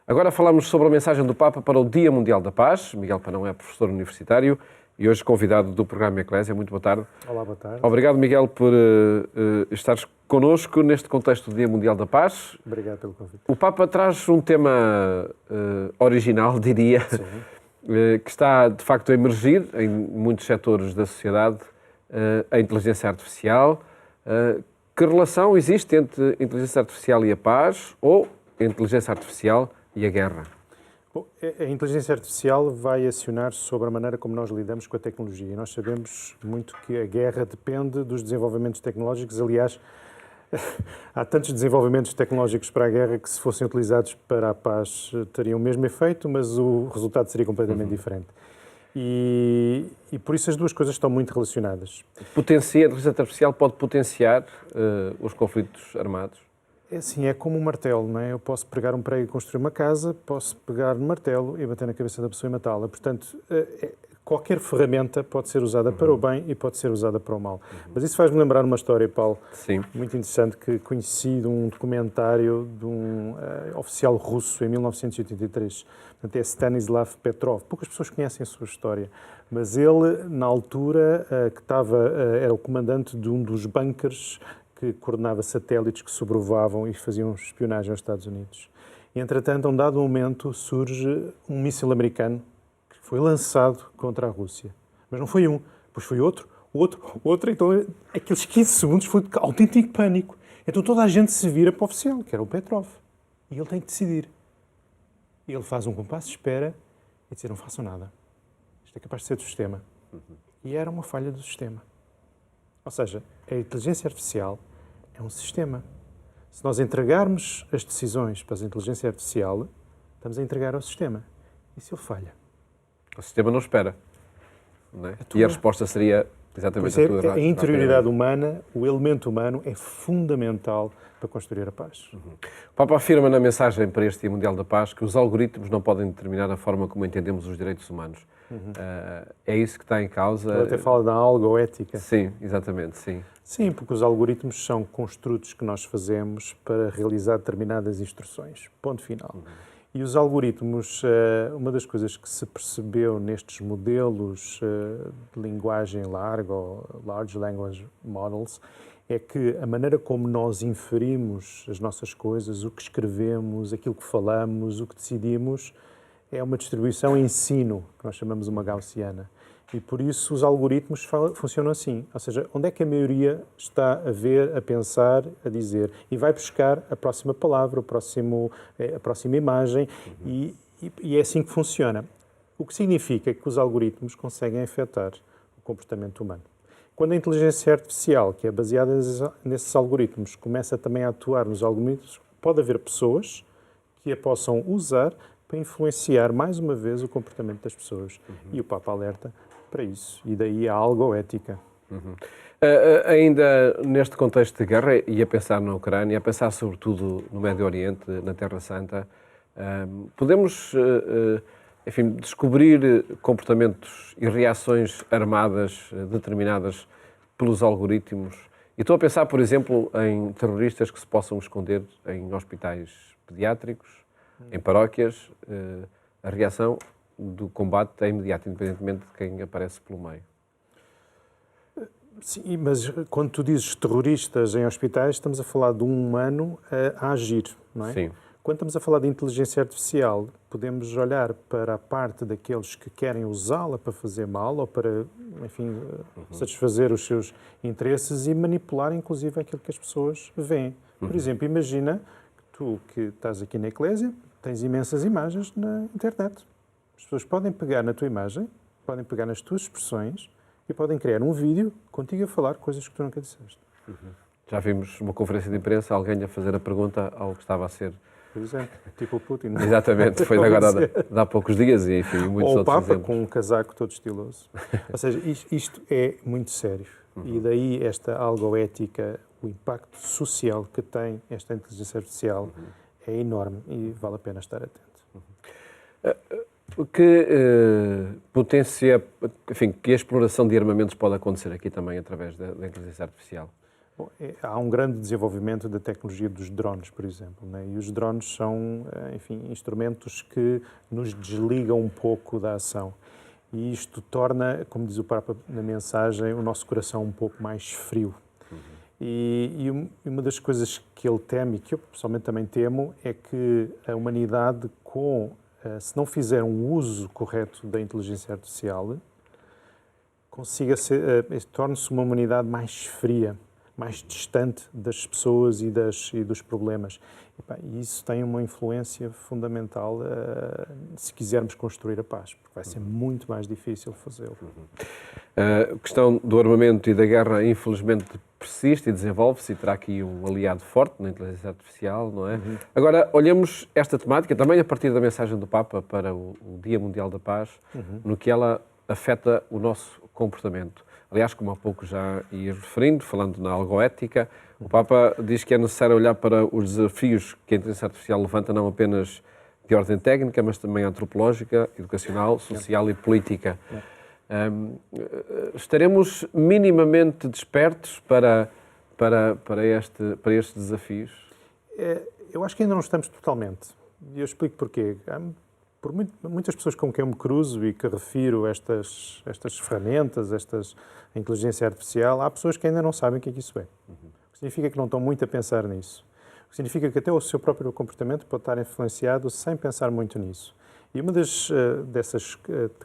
Agora falamos sobre a mensagem do Papa para o Dia Mundial da Paz. Miguel Panão é professor universitário e hoje convidado do programa Eclésia. Muito boa tarde. Olá, boa tarde. Obrigado, Miguel, por estares connosco neste contexto do Dia Mundial da Paz. Obrigado pelo convite. O Papa traz um tema original, diria, que está de facto a emergir em muitos setores da sociedade, a inteligência artificial. Que relação existe entre a inteligência artificial e a paz ou a inteligência artificial e a guerra? Bom, a inteligência artificial vai acionar sobre a maneira como nós lidamos com a tecnologia. Nós sabemos muito que a guerra depende dos desenvolvimentos tecnológicos. Aliás, há tantos desenvolvimentos tecnológicos para a guerra que, se fossem utilizados para a paz, teriam o mesmo efeito, mas o resultado seria completamente diferente. E por isso as duas coisas estão muito relacionadas. A inteligência artificial pode potenciar os conflitos armados? É assim, é como um martelo, não é? Eu posso pegar um prego e construir uma casa, posso pegar no martelo e bater na cabeça da pessoa e matá-la. Portanto, qualquer ferramenta pode ser usada para o bem e pode ser usada para o mal. Mas isso faz-me lembrar uma história, Paulo, muito interessante, que conheci de um documentário de um oficial russo em 1983. Portanto, é Stanislav Petrov. Poucas pessoas conhecem a sua história, mas ele, na altura, era o comandante de um dos bunkers que coordenava satélites que sobrevoavam e faziam espionagem aos Estados Unidos. E, entretanto, a um dado momento, surge um míssil americano que foi lançado contra a Rússia. Mas não foi um, depois foi outro. Então, aqueles 15 segundos foi de autêntico pânico. Então, toda a gente se vira para o oficial, que era o Petrov. E ele tem que decidir. E ele faz um compasso de espera e diz: não façam nada. Isto é capaz de ser do sistema. E era uma falha do sistema. Ou seja, a inteligência artificial é um sistema. Se nós entregarmos as decisões para a inteligência artificial, estamos a entregar ao sistema. E se ele falha? O sistema não espera. Não é? E a resposta seria exatamente a tua. A interioridade humana, o elemento humano, é fundamental para construir a paz. O Papa afirma na mensagem para este Dia Mundial da Paz que os algoritmos não podem determinar a forma como entendemos os direitos humanos. É isso que está em causa. Ele até fala da algoética. Sim, exatamente, sim. Sim, porque os algoritmos são construtos que nós fazemos para realizar determinadas instruções. Ponto final. E os algoritmos, uma das coisas que se percebeu nestes modelos de linguagem larga, ou Large Language Models, é que a maneira como nós inferimos as nossas coisas, o que escrevemos, aquilo que falamos, o que decidimos, é uma distribuição ensino, que nós chamamos uma gaussiana. E por isso os algoritmos funcionam assim. Ou seja, onde é que a maioria está a ver, a pensar, a dizer? E vai buscar a próxima palavra, a próxima imagem, e é assim que funciona. O que significa que os algoritmos conseguem afetar o comportamento humano. Quando a inteligência artificial, que é baseada nesses algoritmos, começa também a atuar nos algoritmos, pode haver pessoas que a possam usar para influenciar mais uma vez o comportamento das pessoas. E o Papa alerta para isso. E daí a algoética. Ainda neste contexto de guerra, e a pensar na Ucrânia, a pensar sobretudo no Médio Oriente, na Terra Santa, podemos, enfim, descobrir comportamentos e reações armadas determinadas pelos algoritmos. E estou a pensar, por exemplo, em terroristas que se possam esconder em hospitais pediátricos, em paróquias. A reação do combate é imediata, independentemente de quem aparece pelo meio. Sim, mas quando tu dizes terroristas em hospitais, estamos a falar de um humano a agir, não é? Sim. Quando estamos a falar de inteligência artificial, podemos olhar para a parte daqueles que querem usá-la para fazer mal ou para, enfim, satisfazer os seus interesses e manipular, inclusive, aquilo que as pessoas veem. Por exemplo, imagina que tu, que estás aqui na Eclésia, tens imensas imagens na internet. As pessoas podem pegar na tua imagem, podem pegar nas tuas expressões e podem criar um vídeo contigo a falar coisas que tu nunca disseste. Já vimos uma conferência de imprensa, alguém a fazer a pergunta ao que estava a ser... Por exemplo, tipo o Putin. Exatamente, foi agora de há poucos dias e, enfim, muitos ou outros o Papa exemplos. com um casaco todo estiloso. Ou seja, isto é muito sério. E daí esta algoética, o impacto social que tem esta inteligência artificial é enorme e vale a pena estar atento. Que potência, enfim, que exploração de armamentos pode acontecer aqui também através da inteligência artificial? Bom, há um grande desenvolvimento da tecnologia dos drones, por exemplo, né? E os drones são, enfim, instrumentos que nos desligam um pouco da ação. E isto torna, como diz o Papa na mensagem, o nosso coração um pouco mais frio. E uma das coisas que ele teme, e que eu pessoalmente também temo, é que a humanidade, se não fizer um uso correto da inteligência artificial, torne-se uma humanidade mais fria, mais distante das pessoas e dos problemas. E isso tem uma influência fundamental se quisermos construir a paz, porque vai ser muito mais difícil fazê-lo. A questão do armamento e da guerra, infelizmente, persiste e desenvolve-se e terá aqui um aliado forte na inteligência artificial, não é? Agora, olhamos esta temática, também a partir da mensagem do Papa para o Dia Mundial da Paz, no que ela afeta o nosso comportamento. Aliás, como há pouco já ia referindo, falando na algoética, o Papa diz que é necessário olhar para os desafios que a inteligência artificial levanta, não apenas de ordem técnica, mas também antropológica, educacional, social e política. Estaremos minimamente despertos para estes desafios? Eu acho que ainda não estamos totalmente. E eu explico porquê. Por muitas pessoas com quem eu me cruzo e que refiro estas ferramentas, a inteligência artificial, há pessoas que ainda não sabem o que isso é. O que significa que não estão muito a pensar nisso. O que significa que até o seu próprio comportamento pode estar influenciado sem pensar muito nisso. E uma dessas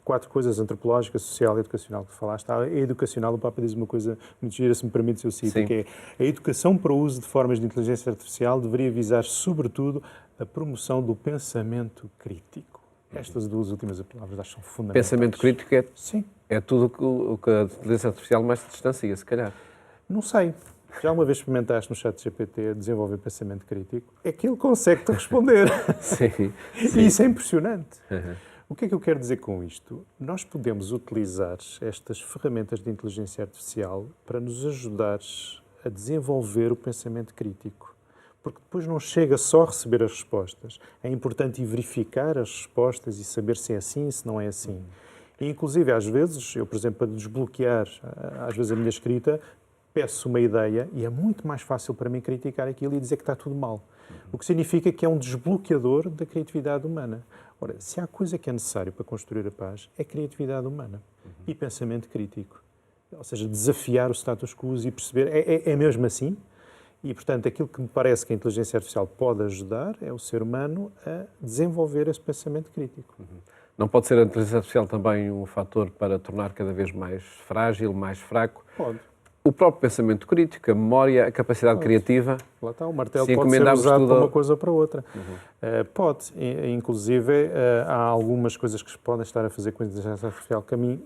4 coisas, antropológica, social e educacional que falaste, a educacional, o Papa diz uma coisa muito gira, se me permite, eu cito, que é a educação para o uso de formas de inteligência artificial deveria visar, sobretudo, a promoção do pensamento crítico. Estas 2 últimas palavras acho que são fundamentais. Pensamento crítico Sim. É tudo o que a inteligência artificial mais se distancia, se calhar. Não sei. Já uma vez experimentaste no ChatGPT desenvolver pensamento crítico? É que ele consegue-te responder. Sim. E isso é impressionante. O que é que eu quero dizer com isto? Nós podemos utilizar estas ferramentas de inteligência artificial para nos ajudar a desenvolver o pensamento crítico. Porque depois não chega só a receber as respostas. É importante ir verificar as respostas e saber se é assim, se não é assim. E, inclusive, às vezes, eu, por exemplo, para desbloquear, às vezes, a minha escrita, peço uma ideia e é muito mais fácil para mim criticar aquilo e dizer que está tudo mal. O que significa que é um desbloqueador da criatividade humana. Ora, se há coisa que é necessário para construir a paz, é criatividade humana e pensamento crítico. Ou seja, desafiar o status quo e perceber, é mesmo assim? E, portanto, aquilo que me parece que a inteligência artificial pode ajudar é o ser humano a desenvolver esse pensamento crítico. Não pode ser a inteligência artificial também um fator para tornar cada vez mais frágil, mais fraco? Pode. O próprio pensamento crítico, a memória, a capacidade criativa. Lá está, o martelo pode ser usado para uma coisa ou para outra. Pode. Inclusive, há algumas coisas que se podem estar a fazer com a inteligência artificial que a mim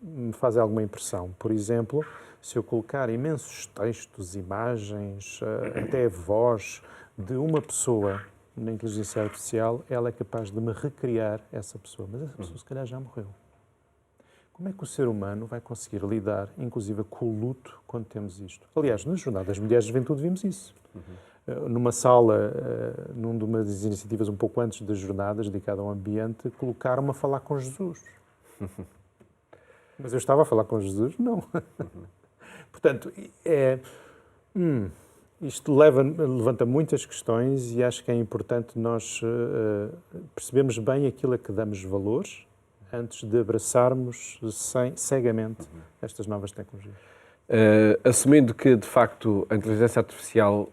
me fazem alguma impressão. Por exemplo, se eu colocar imensos textos, imagens, até voz de uma pessoa na inteligência artificial, ela é capaz de me recriar essa pessoa. Mas essa pessoa, se calhar, já morreu. Como é que o ser humano vai conseguir lidar, inclusive, com o luto quando temos isto? Aliás, nas Jornadas das Mulheres de Juventude vimos isso. Numa sala, numa das iniciativas um pouco antes das jornadas, dedicada ao ambiente, colocaram-me a falar com Jesus. Mas eu estava a falar com Jesus? Não. Portanto, isto levanta muitas questões e acho que é importante nós percebermos bem aquilo a que damos valores antes de abraçarmos cegamente estas novas tecnologias. Assumindo que, de facto, a inteligência artificial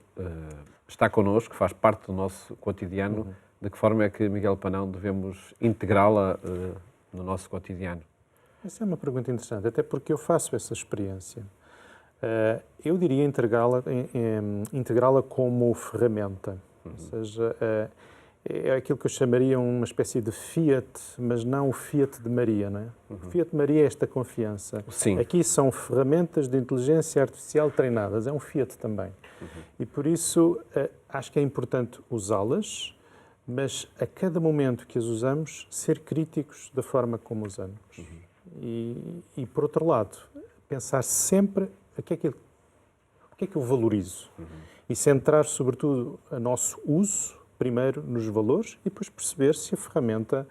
está connosco, faz parte do nosso cotidiano, de que forma é que, Miguel Panão, devemos integrá-la no nosso cotidiano? Essa é uma pergunta interessante, até porque eu faço essa experiência. Eu diria integrá-la como ferramenta, ou seja, é aquilo que eu chamaria uma espécie de Fiat, mas não o Fiat de Maria, não é? O Fiat de Maria é esta confiança. Sim. Aqui são ferramentas de inteligência artificial treinadas, é um Fiat também. E por isso acho que é importante usá-las, mas a cada momento que as usamos, ser críticos da forma como usamos. E por outro lado, pensar sempre o que é que eu valorizo e centrar sobretudo o nosso uso primeiro nos valores e depois perceber se a ferramenta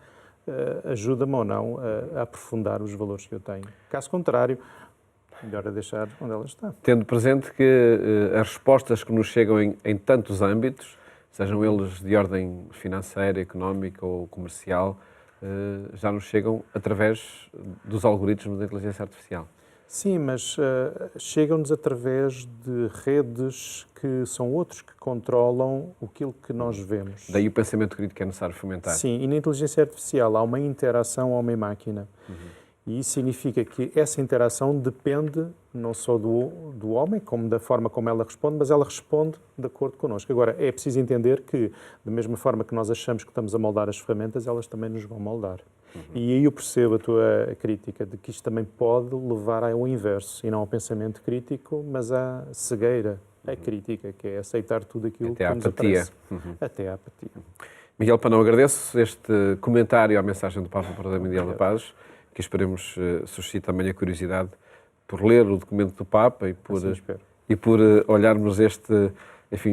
ajuda-me ou não a aprofundar os valores que eu tenho. Caso contrário, melhor é deixar onde ela está. Tendo presente que as respostas que nos chegam em tantos âmbitos, sejam eles de ordem financeira, económica ou comercial, já nos chegam através dos algoritmos da inteligência artificial. Sim, mas chegam-nos através de redes que são outros que controlam aquilo que nós vemos. Daí o pensamento crítico é necessário fomentar. Sim, e na inteligência artificial há uma interação homem-máquina. E isso significa que essa interação depende não só do homem, como da forma como ela responde, mas ela responde de acordo connosco. Agora, é preciso entender que, da mesma forma que nós achamos que estamos a moldar as ferramentas, elas também nos vão moldar. E aí eu percebo a tua crítica de que isto também pode levar ao inverso, e não ao pensamento crítico, mas à cegueira, à crítica, que é aceitar tudo aquilo que nos aparece. Até à apatia. Miguel Pannão, agradeço este comentário à mensagem do Papa para o Mundial da Paz, que esperemos suscite também a curiosidade por ler o documento do Papa e por olharmos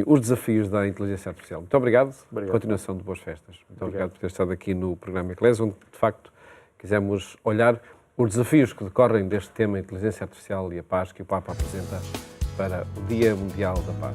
os desafios da inteligência artificial. Muito obrigado. Continuação de boas festas. Muito obrigado por ter estado aqui no programa Eclésia, onde, de facto, quisemos olhar os desafios que decorrem deste tema, a inteligência artificial e a paz, que o Papa apresenta para o Dia Mundial da Paz.